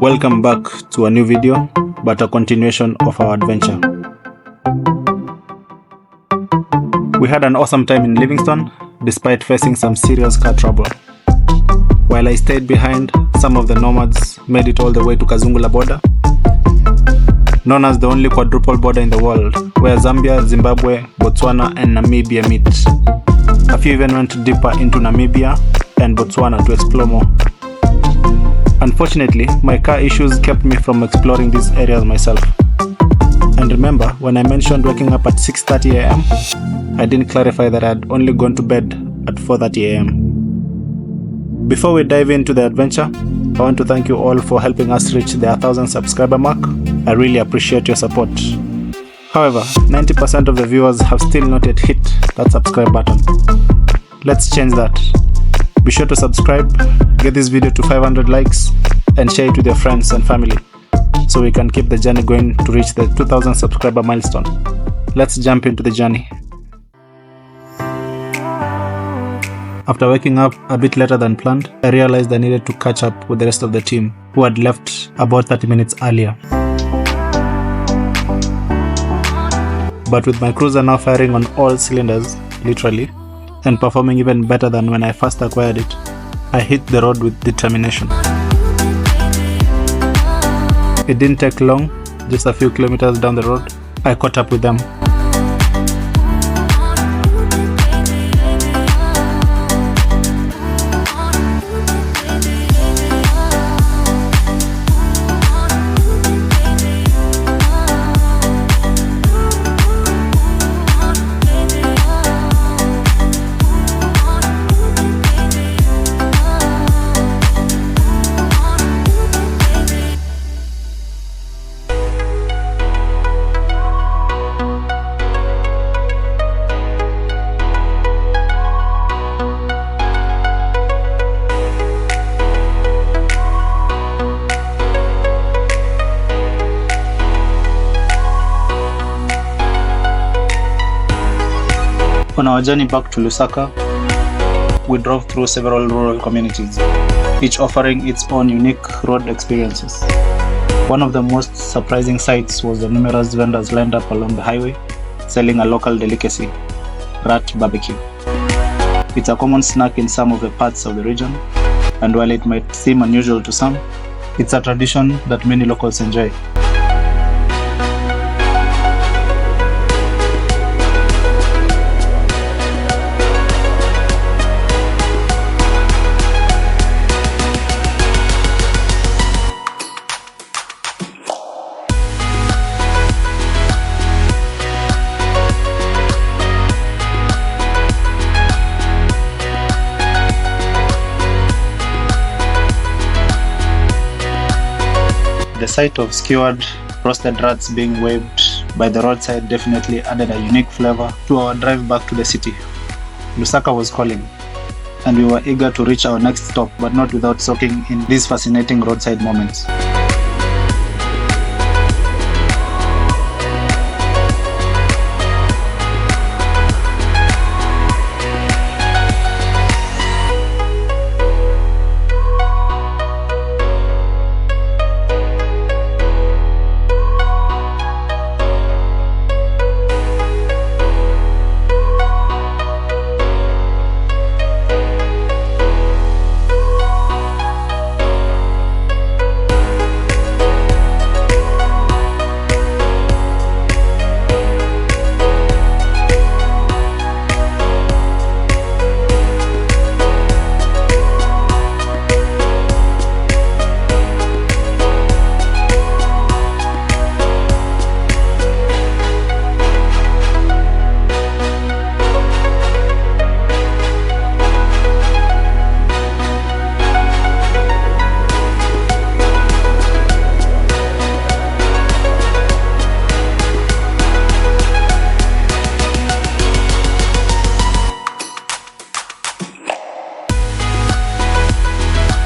Welcome back to a new video, but a continuation of our adventure. We had an awesome time in Livingstone, despite facing some serious car trouble. While I stayed behind, some of the nomads made it all the way to Kazungula border, known as the only quadruple border in the world, where Zambia, Zimbabwe, Botswana and Namibia meet. A few even went deeper into Namibia and Botswana to explore more. Unfortunately, my car issues kept me from exploring these areas myself. And remember, when I mentioned waking up at 6:30 am, I didn't clarify that I had only gone to bed at 4:30 am. Before we dive into the adventure, I want to thank you all for helping us reach the 1,000 subscriber mark. I really appreciate your support. However, 90% of the viewers have still not yet hit that subscribe button. Let's change that. Be sure to subscribe, get this video to 500 likes, and share it with your friends and family so we can keep the journey going to reach the 2,000 subscriber milestone. Let's jump into the journey. After waking up a bit later than planned, I realized I needed to catch up with the rest of the team who had left about 30 minutes earlier. But with my cruiser now firing on all cylinders, literally, and performing even better than when I first acquired it, I hit the road with determination. It didn't take long, just a few kilometers down the road, I caught up with them. On our journey back to Lusaka, we drove through several rural communities, each offering its own unique road experiences. One of the most surprising sights was the numerous vendors lined up along the highway, selling a local delicacy, rat barbecue. It's a common snack in some of the parts of the region, and while it might seem unusual to some, it's a tradition that many locals enjoy. The sight of skewered, roasted rats being waved by the roadside definitely added a unique flavor to our drive back to the city. Lusaka was calling, and we were eager to reach our next stop, but not without soaking in these fascinating roadside moments.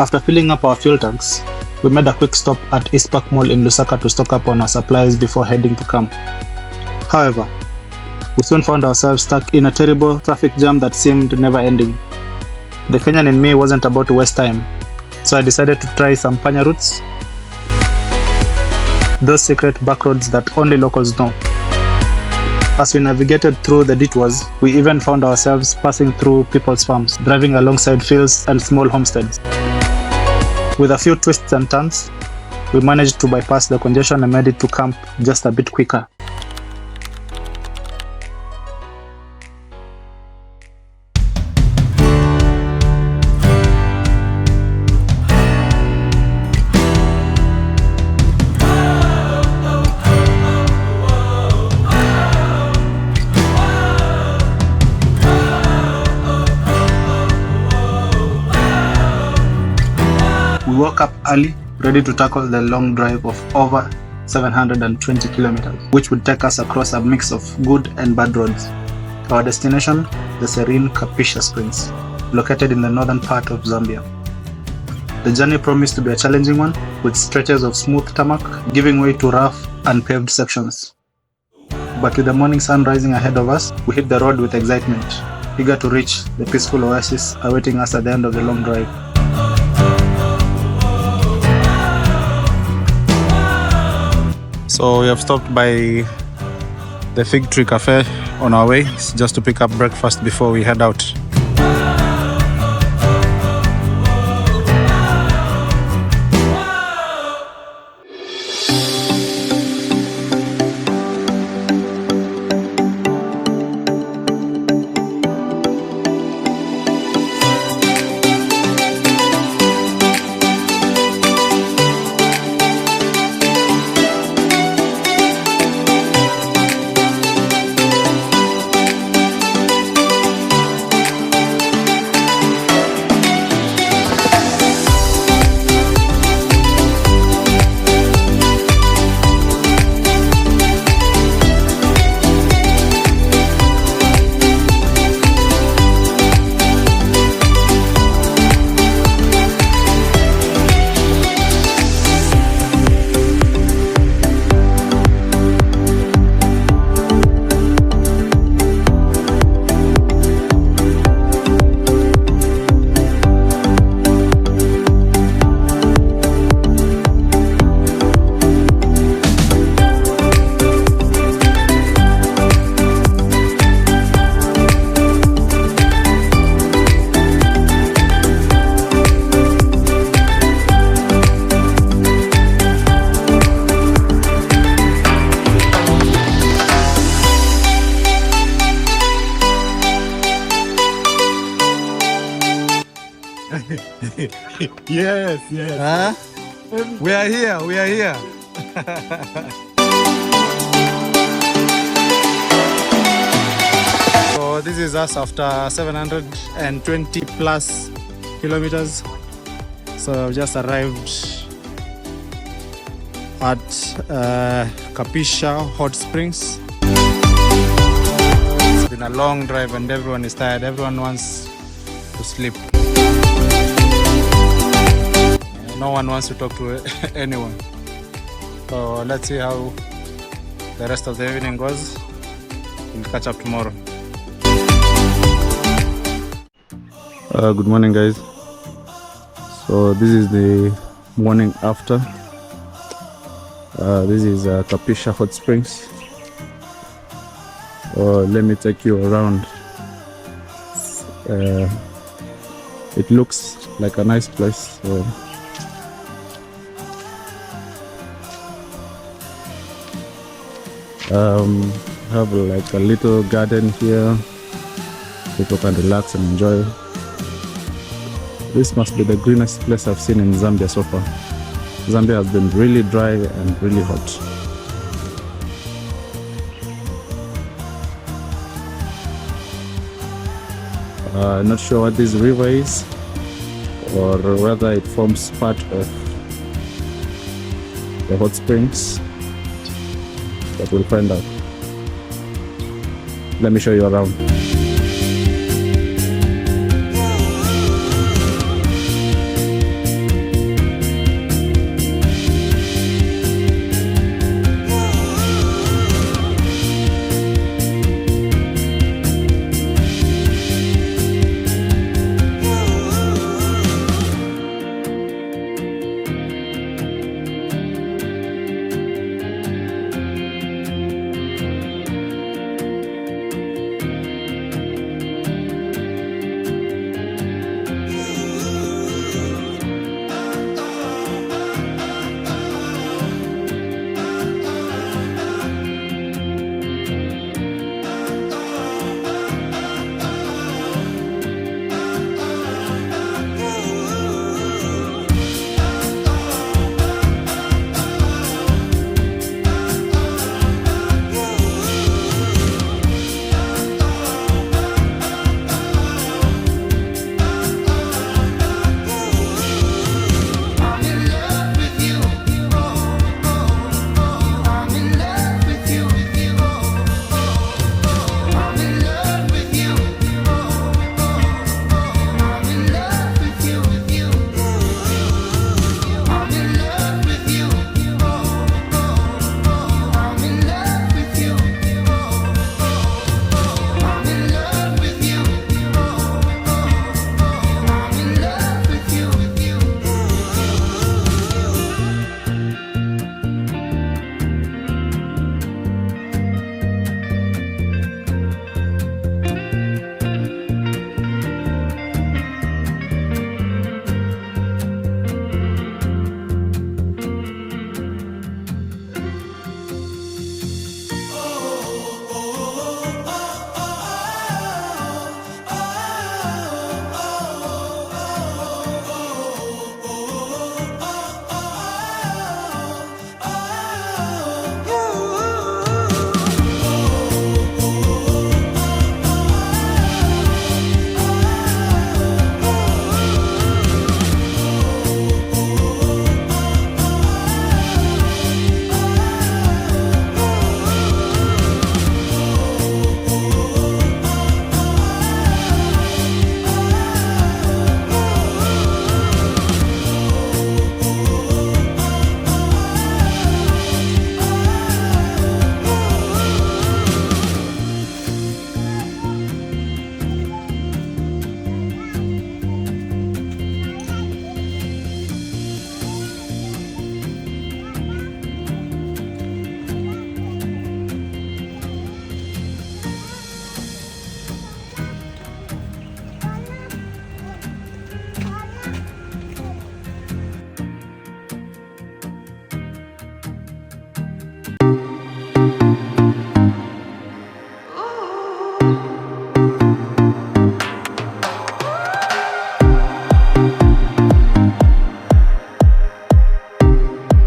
After filling up our fuel tanks, we made a quick stop at East Park Mall in Lusaka to stock up on our supplies before heading to camp. However, we soon found ourselves stuck in a terrible traffic jam that seemed never ending. The Kenyan in me wasn't about to waste time, so I decided to try some panya roots those secret back roads that only locals know. As we navigated through the detours, we even found ourselves passing through people's farms, driving alongside fields and small homesteads. With a few twists and turns, we managed to bypass the congestion and made it to camp just a bit quicker. We woke up early, ready to tackle the long drive of over 720 kilometers, which would take us across a mix of good and bad roads. Our destination, the serene Kapishya Springs, located in the northern part of Zambia. The journey promised to be a challenging one, with stretches of smooth tarmac giving way to rough, unpaved sections. But with the morning sun rising ahead of us, we hit the road with excitement, eager to reach the peaceful oasis awaiting us at the end of the long drive. So we have stopped by the Fig Tree Cafe on our way, just to pick up breakfast before we head out. Yes. Huh? We are here. So this is us after 720 plus kilometers. So we just arrived at Kapishya Hot Springs. It's been a long drive and everyone is tired. Everyone wants to sleep. No one wants to talk to anyone. So let's see how the rest of the evening goes. We'll catch up tomorrow. Good morning, guys. So this is the morning after. This is Kapishya Hot Springs. Let me take you around. It looks like a nice place. Have like a little garden here. People can relax and enjoy. This must be the greenest place I've seen in Zambia so far. Zambia has been really dry and really hot. Not sure what this river is or whether it forms part of the hot springs, but we'll find out. Let me show you around.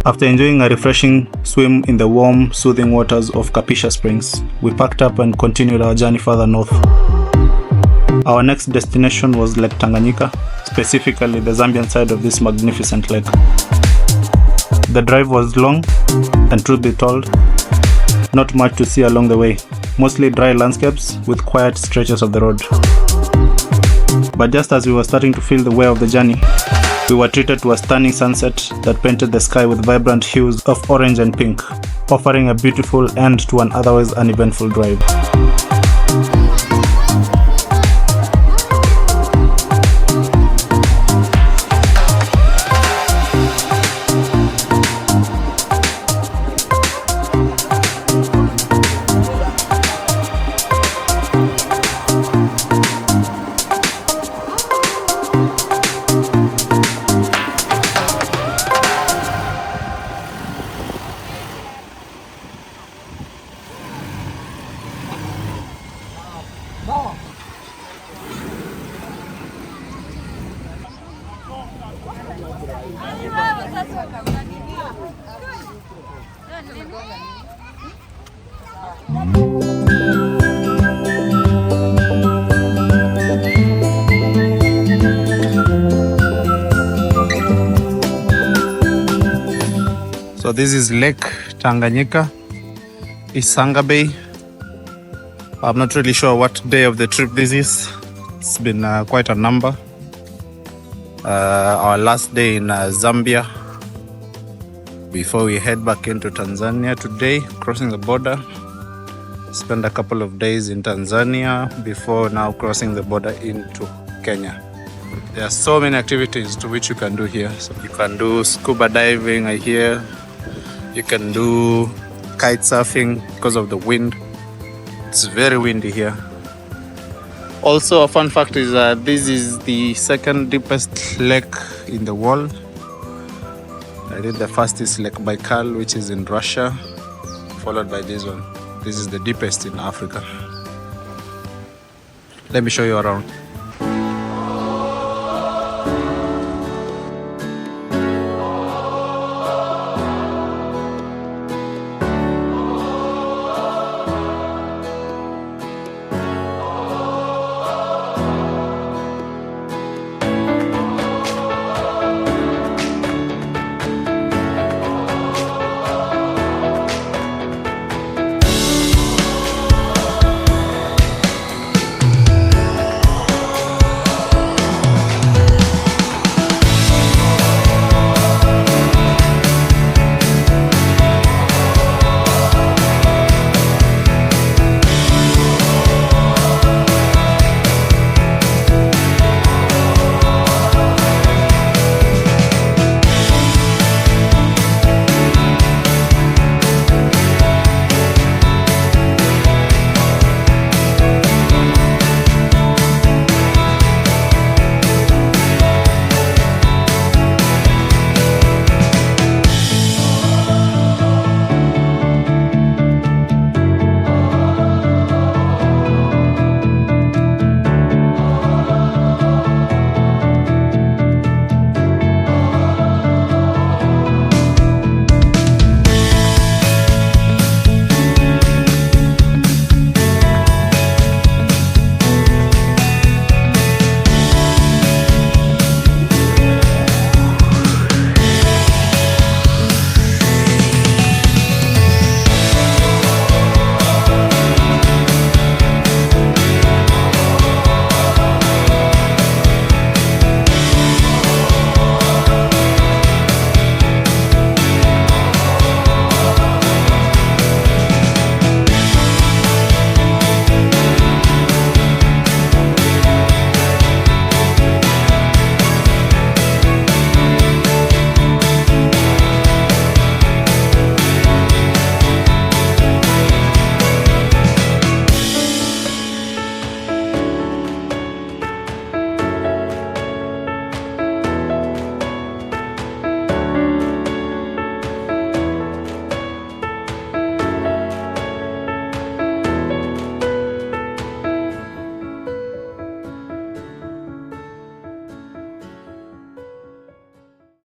After enjoying a refreshing swim in the warm, soothing waters of Kapishya Springs, we packed up and continued our journey further north. Our next destination was Lake Tanganyika, specifically the Zambian side of this magnificent lake. The drive was long, and truth be told, not much to see along the way, mostly dry landscapes with quiet stretches of the road. But just as we were starting to feel the wear of the journey, we were treated to a stunning sunset that painted the sky with vibrant hues of orange and pink, offering a beautiful end to an otherwise uneventful drive. So this is Lake Tanganyika, Isanga Bay. I'm not really sure what day of the trip this is. It's been quite a number. Our last day in Zambia before we head back into Tanzania today, crossing the border. Spend a couple of days in Tanzania before now crossing the border into Kenya. There are so many activities to which you can do here. So you can do scuba diving, I hear. You can do kite surfing because of the wind. It's very windy here. Also, a fun fact is that this is the second deepest lake in the world. I think the first is Lake Baikal, which is in Russia, followed by this one. This is the deepest in Africa. Let me show you around.